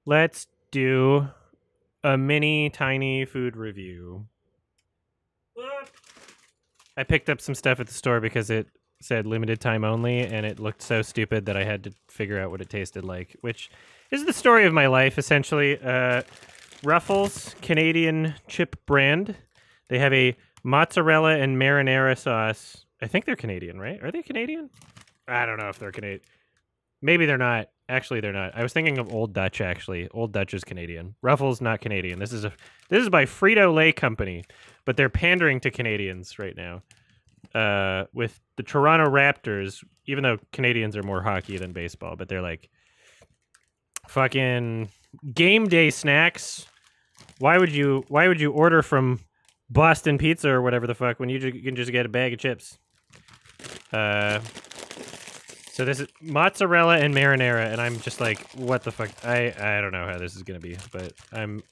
Let's do a mini tiny food review. I picked up some stuff at the store because it said limited time only, and it looked so stupid that I had to figure out what it tasted like, which is the story of my life, essentially. Ruffles, Canadian chip brand. They have a mozzarella and marinara sauce. I think they're Canadian, right? Are they Canadian? I don't know if they're Canadian. Maybe they're not. Actually, they're not. I was thinking of Old Dutch, actually. Old Dutch is Canadian. Ruffles, not Canadian. This is by Frito-Lay Company, but they're pandering to Canadians right now. With the Toronto Raptors, even though Canadians are more hockey than baseball, but they're like fucking game day snacks. Why would you order from Boston Pizza or whatever the fuck when you can just get a bag of chips? So this is mozzarella and marinara, and I'm just like, what the fuck? I don't know how this is gonna be, but I'm.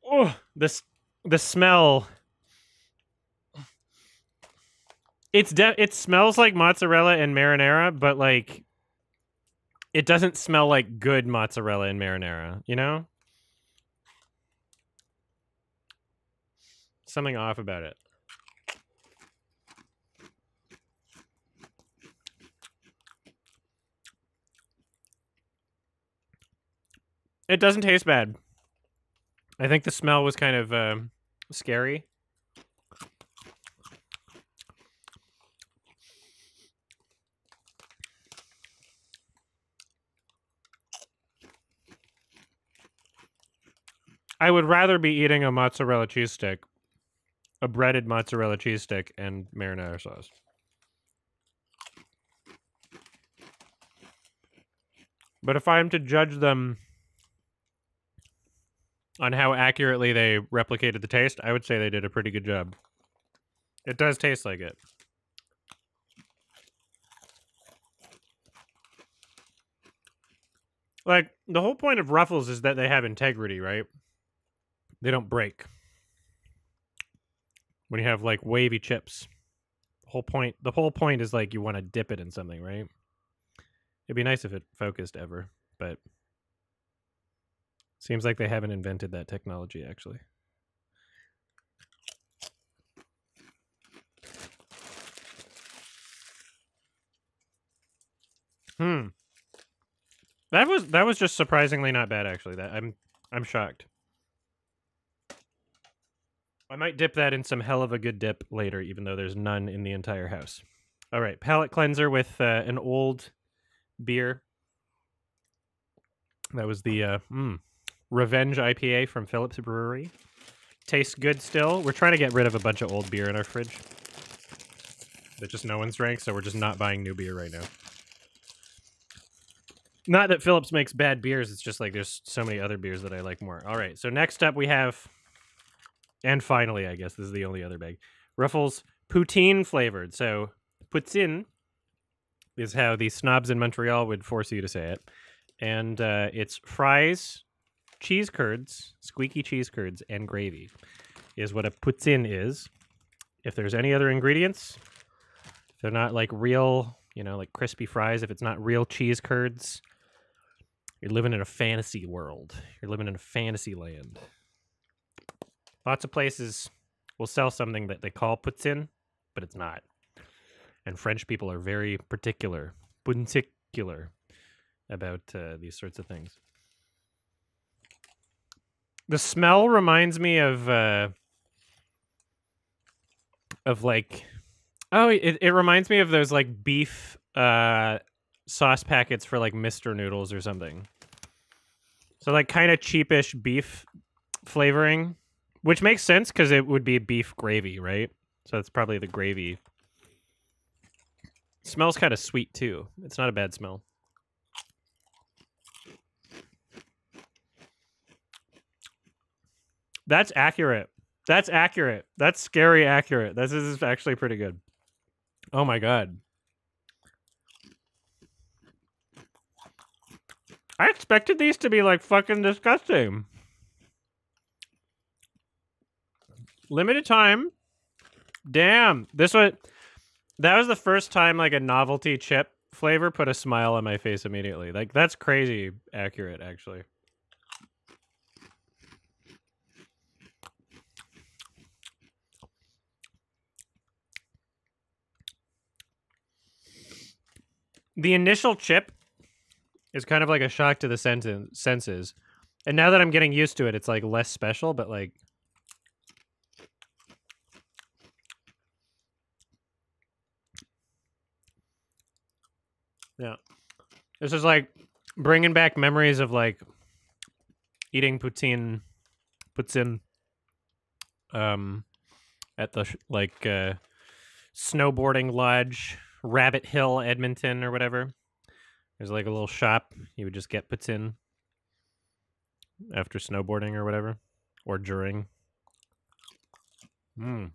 Oh, the smell. It smells like mozzarella and marinara, but like, it doesn't smell like good mozzarella and marinara. You know, something off about it. It doesn't taste bad. I think the smell was kind of scary. I would rather be eating a mozzarella cheese stick, a breaded mozzarella cheese stick, and marinara sauce. But if I'm to judge them on how accurately they replicated the taste, I would say they did a pretty good job. It does taste like it. Like, the whole point of Ruffles is that they have integrity, right? They don't break. When you have, like, wavy chips. The whole point is, like, you want to dip it in something, right? It'd be nice if it focused ever, but seems like they haven't invented that technology, actually. That was just surprisingly not bad, actually. I'm shocked. I might dip that in some hell of a good dip later, even though there's none in the entire house. All right, palate cleanser with an old beer. That was the Revenge IPA from Phillips Brewery. Tastes good still. We're trying to get rid of a bunch of old beer in our fridge that just no one's drank, so we're just not buying new beer right now. Not that Phillips makes bad beers, it's just like there's so many other beers that I like more. All right, so next up we have, and finally, I guess this is the only other bag, Ruffles Poutine flavored. So Poutine is how the snobs in Montreal would force you to say it. And it's fries, cheese curds, squeaky cheese curds, and gravy is what a poutine is. If there's any other ingredients, if they're not like real, you know, like crispy fries, if it's not real cheese curds, you're living in a fantasy world. You're living in a fantasy land. Lots of places will sell something that they call poutine, but it's not. And French people are very particular about these sorts of things. The smell reminds me of like, oh, it reminds me of those like beef sauce packets for like Mr. Noodles or something. So like kind of cheapish beef flavoring, which makes sense because it would be beef gravy, right? So it's probably the gravy. Smells kind of sweet too. It's not a bad smell. That's accurate. That's accurate. That's scary accurate. This is actually pretty good. Oh my god. I expected these to be like fucking disgusting. Limited time. Damn. That was the first time like a novelty chip flavor put a smile on my face immediately. Like, that's crazy accurate, actually. The initial chip is kind of like a shock to the senses. And now that I'm getting used to it, it's like less special, but like... Yeah. This is like bringing back memories of like eating poutine at the snowboarding lodge, Rabbit Hill, Edmonton, or whatever. There's like a little shop. You would just get poutine after snowboarding or whatever, or during. Mm.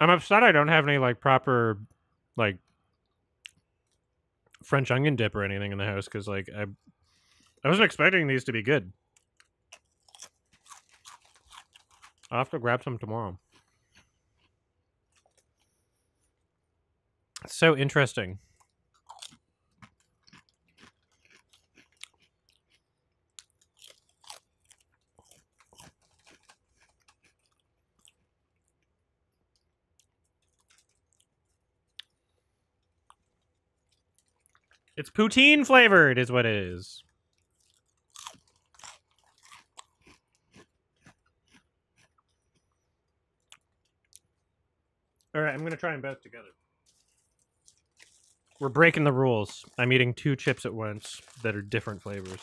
I'm upset I don't have any like proper like French onion dip or anything in the house because like I wasn't expecting these to be good. I'll have to grab some tomorrow. It's so interesting. It's poutine flavored is what it is. All right, I'm going to try them both together. We're breaking the rules. I'm eating 2 chips at once that are different flavors.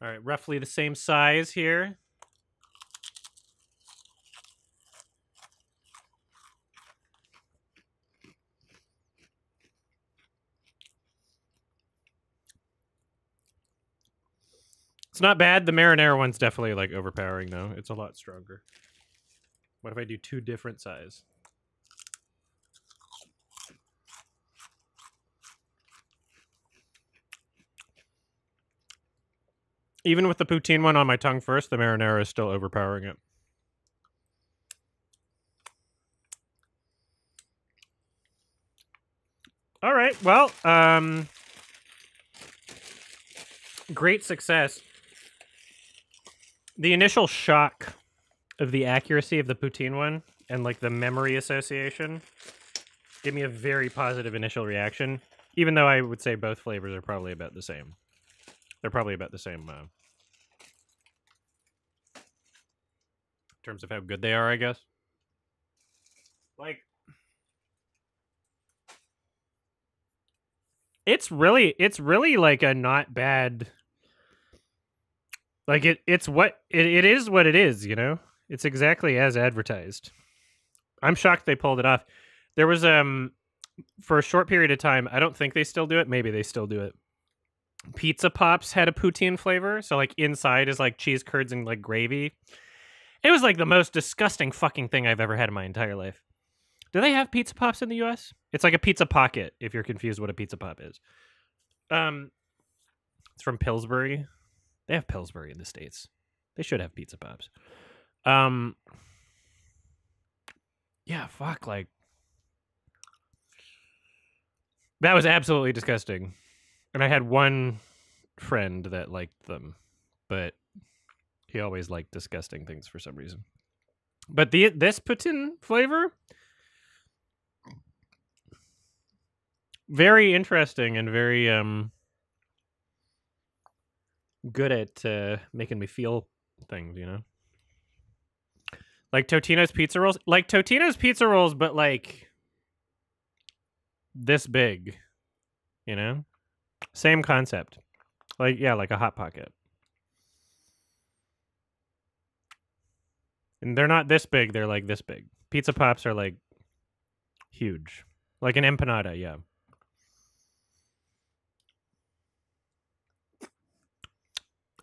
All right, roughly the same size here. It's not bad. The marinara one's definitely like overpowering though. It's a lot stronger. What if I do 2 different size? Even with the poutine one on my tongue first, the marinara is still overpowering it. All right, well, great success. The initial shock of the accuracy of the poutine one and like the memory association gave me a very positive initial reaction, even though I would say both flavors are probably about the same. They're probably about the same in terms of how good they are, I guess. Like, it's really like a not bad. Like it is what it is, you know? It's exactly as advertised. I'm shocked they pulled it off. There was for a short period of time, I don't think they still do it. Maybe they still do it. Pizza Pops had a poutine flavor, so like inside is like cheese curds and like gravy. It was like the most disgusting fucking thing I've ever had in my entire life. Do they have Pizza Pops in the US? It's like a pizza pocket if you're confused what a pizza pop is. It's from Pillsbury. They have Pillsbury in the States. They should have Pizza Pops. Yeah, fuck, like that was absolutely disgusting. And I had one friend that liked them, but he always liked disgusting things for some reason. But this poutine flavor, very interesting and very good at making me feel things, you know? Like Totino's pizza rolls. Like Totino's pizza rolls, but like this big, you know? Same concept. Like, yeah, like a Hot Pocket. And they're not this big, they're like this big. Pizza Pops are like huge. Like an empanada, yeah.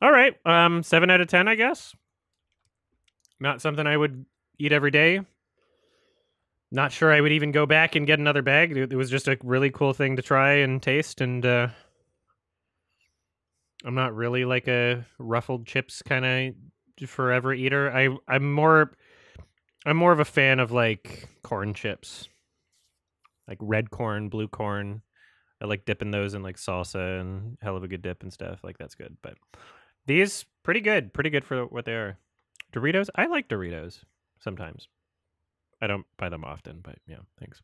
All right. 7 out of 10, I guess. Not something I would eat every day. Not sure I would even go back and get another bag. It was just a really cool thing to try and taste, and I'm not really like a ruffled chips kind of forever eater. I'm more of a fan of like corn chips, like red corn, blue corn. I like dipping those in like salsa and hell of a good dip and stuff. Like that's good. But these pretty good for what they are. Doritos, I like Doritos sometimes. I don't buy them often, but yeah, thanks.